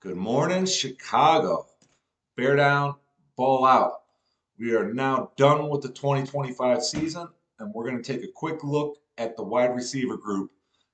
Good morning, Chicago. Bear down, ball out. We are now done with the 2025 season, and we're going to take a quick look at the wide receiver group,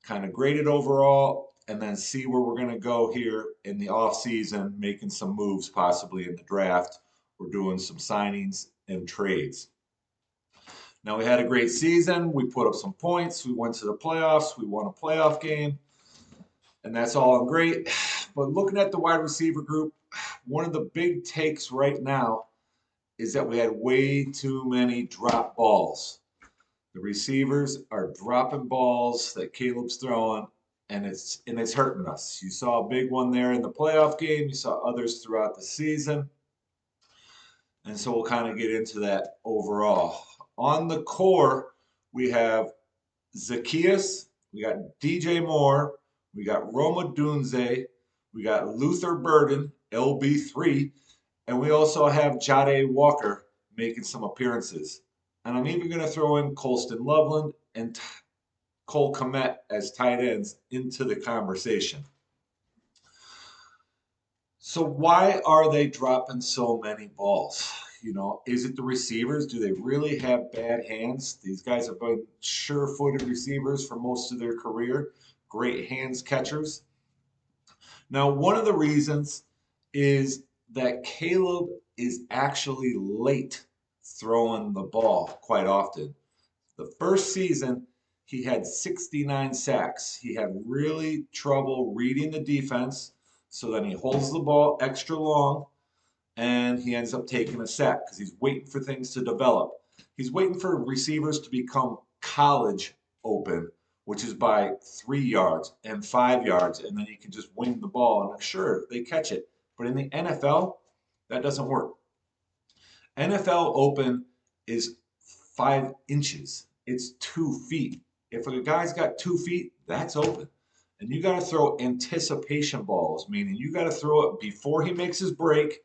kind of grade it overall, and then see where we're going to go here in the offseason, making some moves possibly in the draft. We're doing some signings and trades. Now, we had a great season. We put up some points. We went to the playoffs. We won a playoff game, and that's all great. But looking at the wide receiver group, one of the big takes right now is that we had way too many drop balls. The receivers are dropping balls that Caleb's throwing, and it's hurting us. You saw a big one there in the playoff game. You saw others throughout the season, and so we'll kind of get into that overall. On the core, we have Zacheus, we got DJ Moore, we got Roma Dunze, we got Luther Burden, LB3, and we also have Jade Walker making some appearances. And I'm even going to throw in Colston Loveland and Cole Kmet as tight ends into the conversation. So why are they dropping so many balls? Is it the receivers? Do they really have bad hands? These guys have been sure-footed receivers for most of their career, great hands catchers. Now, one of the reasons is that Caleb is actually late throwing the ball quite often. The first season, he had 69 sacks. He had really trouble reading the defense, so then he holds the ball extra long and he ends up taking a sack because he's waiting for things to develop. He's waiting for receivers to become college open, which is by 3 yards and 5 yards, and then he can just wing the ball. And sure, they catch it. But in the NFL, that doesn't work. NFL open is 5 inches. It's 2 feet. If a guy's got 2 feet, that's open. And you got to throw anticipation balls, meaning you got to throw it before he makes his break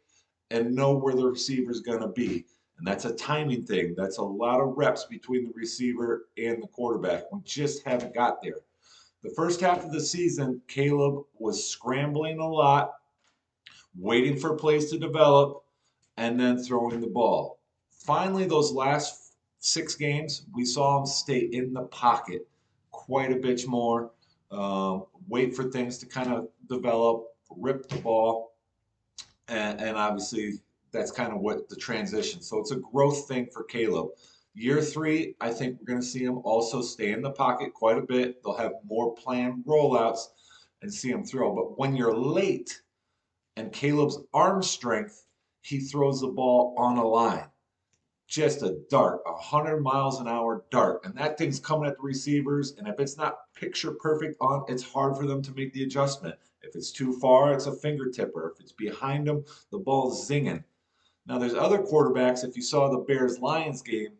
and know where the receiver's going to be. And that's a timing thing. That's a lot of reps between the receiver and the quarterback. We just haven't got there. The first half of the season, Caleb was scrambling a lot, waiting for plays to develop, and then throwing the ball. Finally, those last 6 games, we saw him stay in the pocket quite a bit more, wait for things to kind of develop, rip the ball, and obviously that's kind of what the transition. So it's a growth thing for Caleb. Year 3, I think we're going to see him also stay in the pocket quite a bit. They'll have more planned rollouts and see him throw. But when you're late and Caleb's arm strength, he throws the ball on a line. Just a dart, 100 miles an hour dart. And that thing's coming at the receivers. And if it's not picture perfect on, it's hard for them to make the adjustment. If it's too far, it's a fingertipper. If it's behind them, the ball's zinging. Now, there's other quarterbacks. If you saw the Bears-Lions game,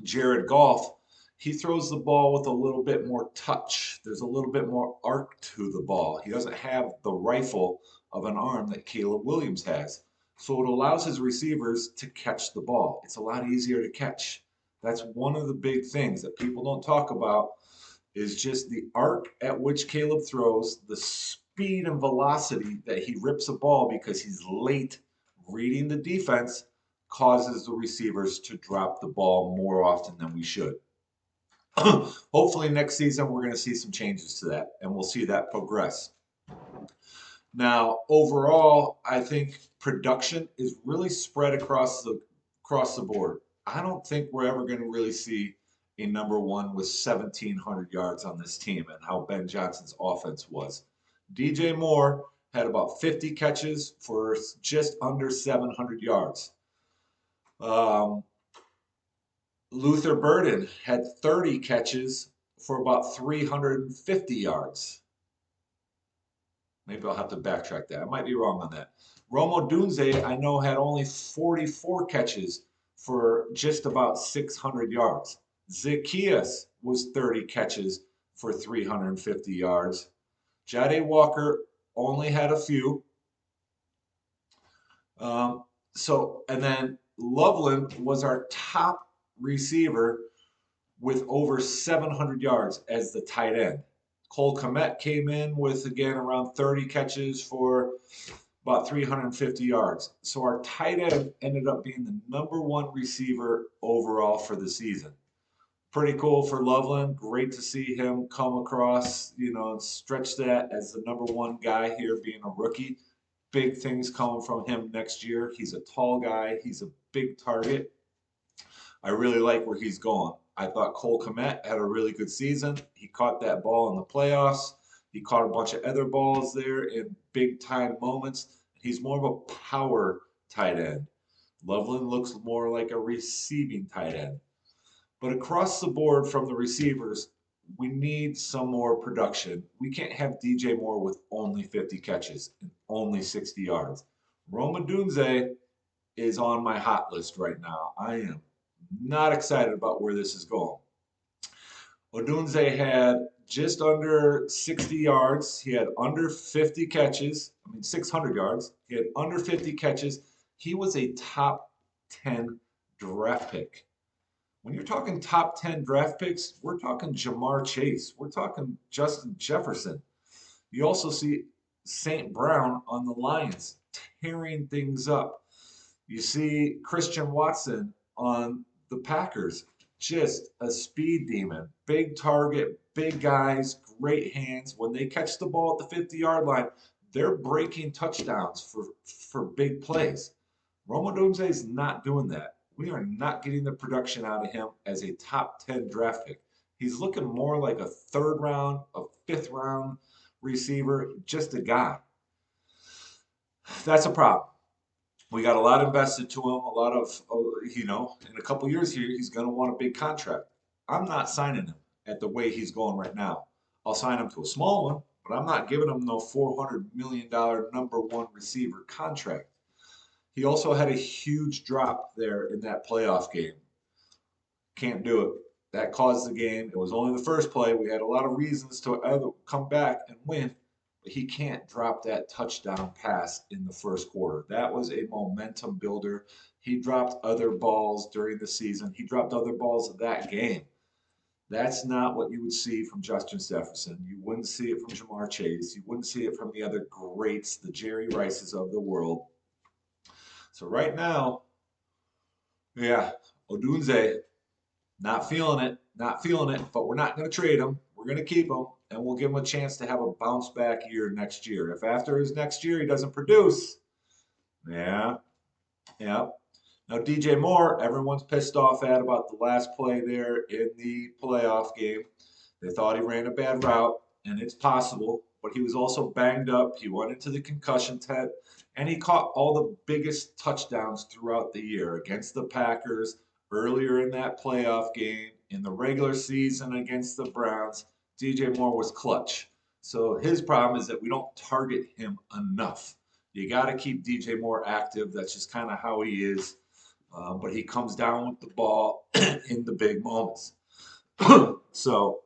Jared Goff, he throws the ball with a little bit more touch. There's a little bit more arc to the ball. He doesn't have the rifle of an arm that Caleb Williams has. So it allows his receivers to catch the ball. It's a lot easier to catch. That's one of the big things that people don't talk about is just the arc at which Caleb throws, the speed and velocity that he rips a ball because he's late reading the defense causes the receivers to drop the ball more often than we should. Hopefully next season we're going to see some changes to that and we'll see that progress. Now, overall, I think production is really spread across the board. I don't think we're ever going to really see a number one with 1,700 yards on this team and how Ben Johnson's offense was. DJ Moore had about 50 catches for just under 700 yards. Luther Burden had 30 catches for about 350 yards. Maybe I'll have to backtrack that. I might be wrong on that. Roma Odunze, I know, had only 44 catches for just about 600 yards. Zacheus was 30 catches for 350 yards. Jade Walker only had a few. And then Loveland was our top receiver with over 700 yards as the tight end. Kmet came in with, again, around 30 catches for about 350 yards. So our tight end ended up being the #1 receiver overall for the season. Pretty cool for Loveland. Great to see him come across, and stretch that as the #1 guy here, being a rookie. Big things coming from him next year. He's a tall guy. He's a big target. I really like where he's going. I thought Kmet had a really good season. He caught that ball in the playoffs. He caught a bunch of other balls there in big time moments. He's more of a power tight end. Loveland looks more like a receiving tight end. But across the board from the receivers, we need some more production. We can't have DJ Moore with only 50 catches and only 60 yards. Odunze is on my hot list right now. I am not excited about where this is going. Odunze had just under 60 yards. He had under 50 catches. 600 yards. He had under 50 catches. He was a top 10 draft pick. When you're talking top 10 draft picks, we're talking Jamar Chase. We're talking Justin Jefferson. You also see St. Brown on the Lions tearing things up. You see Christian Watson on the Packers, just a speed demon. Big target, big guys, great hands. When they catch the ball at the 50-yard line, they're breaking touchdowns for big plays. Odunze is not doing that. We are not getting the production out of him as a top 10 draft pick. He's looking more like a 3rd round, a 5th round receiver, just a guy. That's a problem. We got a lot invested to him, a lot of, in a couple years here, he's going to want a big contract. I'm not signing him at the way he's going right now. I'll sign him to a small one, but I'm not giving him no $400 million #1 receiver contract. He also had a huge drop there in that playoff game. Can't do it. That caused the game. It was only the first play. We had a lot of reasons to come back and win, but he can't drop that touchdown pass in the first quarter. That was a momentum builder. He dropped other balls during the season. He dropped other balls of that game. That's not what you would see from Justin Jefferson. You wouldn't see it from Jamar Chase. You wouldn't see it from the other greats, the Jerry Rices of the world. So right now, yeah, Odunze, not feeling it, but we're not going to trade him. We're going to keep him, and we'll give him a chance to have a bounce back year next year. If after his next year he doesn't produce, yeah. Now DJ Moore, everyone's pissed off at about the last play there in the playoff game. They thought he ran a bad route, and it's possible, but he was also banged up. He went into the concussion tent, and he caught all the biggest touchdowns throughout the year against the Packers, earlier in that playoff game, in the regular season against the Browns. DJ Moore was clutch. So his problem is that we don't target him enough. You got to keep DJ Moore active. That's just kind of how he is. But he comes down with the ball in the big moments. So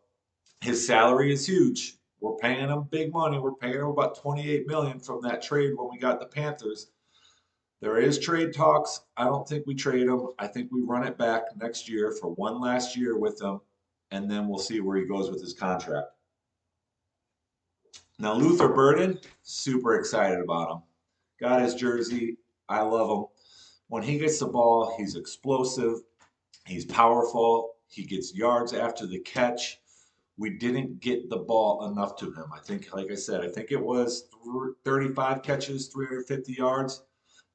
his salary is huge. We're paying him big money. We're paying him about $28 million from that trade when we got the Panthers. There is trade talks. I don't think we trade him. I think we run it back next year for one last year with him, and then we'll see where he goes with his contract. Now, Luther Burden, super excited about him. Got his jersey. I love him. When he gets the ball, he's explosive. He's powerful. He gets yards after the catch. We didn't get the ball enough to him. I think, like I said, I think it was 35 catches, 350 yards.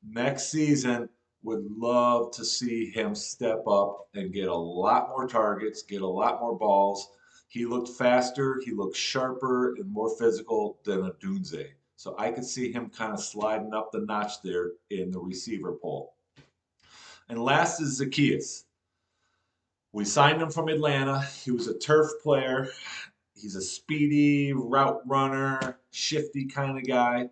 Next season, would love to see him step up and get a lot more targets, get a lot more balls. He looked faster, he looked sharper and more physical than Odunze. So I could see him kind of sliding up the notch there in the receiver pool. And last is Zacheus. We signed him from Atlanta. He was a turf player. He's a speedy route runner, shifty kind of guy.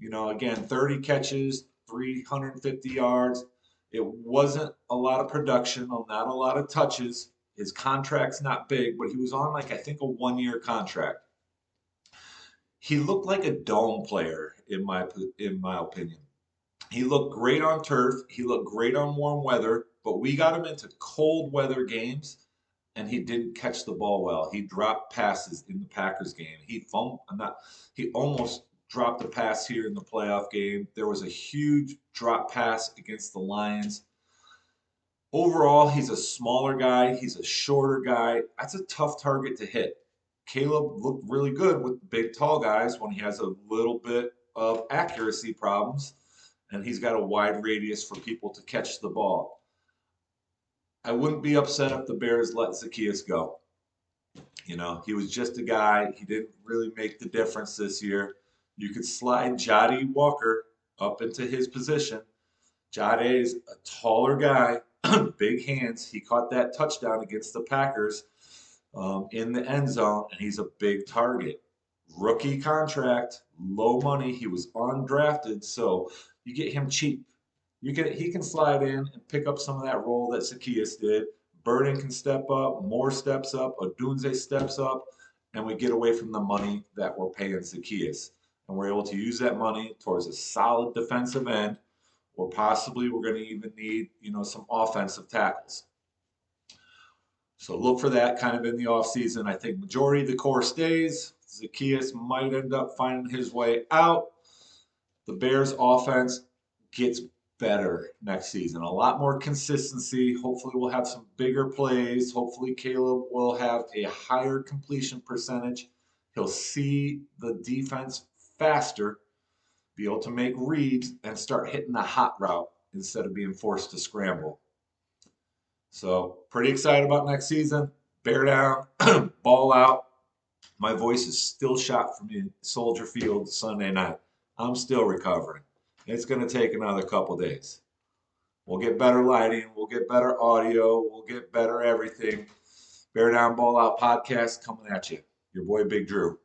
Again, 30 catches, 350 yards. It wasn't a lot of production, not a lot of touches. His contract's not big, but he was on I think a 1-year contract. He looked like a dome player in my opinion. He looked great on turf. He looked great on warm weather, but we got him into cold weather games. and he didn't catch the ball well. He dropped passes in the Packers game. He almost dropped a pass here in the playoff game. There was a huge drop pass against the Lions. Overall, he's a smaller guy. He's a shorter guy. That's a tough target to hit. Caleb looked really good with big, tall guys when he has a little bit of accuracy problems, and he's got a wide radius for people to catch the ball. I wouldn't be upset if the Bears let Zacheus go. He was just a guy. He didn't really make the difference this year. You could slide Jody Walker up into his position. Jade is a taller guy, big hands. He caught that touchdown against the Packers in the end zone, and he's a big target. Rookie contract, low money. He was undrafted, so you get him cheap. He can slide in and pick up some of that role that Zacheus did. Burden can step up, Moore steps up, Odunze steps up, and we get away from the money that we're paying Zacheus. And we're able to use that money towards a solid defensive end, or possibly we're going to even need, some offensive tackles. So look for that kind of in the offseason. I think majority of the core stays. Zacheus might end up finding his way out. The Bears offense gets better next season. A lot more consistency. Hopefully we'll have some bigger plays. Hopefully Caleb will have a higher completion percentage. He'll see the defense faster, be able to make reads, and start hitting the hot route instead of being forced to scramble. So pretty excited about next season. Bear down, ball out. My voice is still shot from Soldier Field Sunday night. I'm still recovering. It's going to take another couple days. We'll get better lighting. We'll get better audio. We'll get better everything. Bear Down, Ball Out podcast coming at you. Your boy, Big Drew.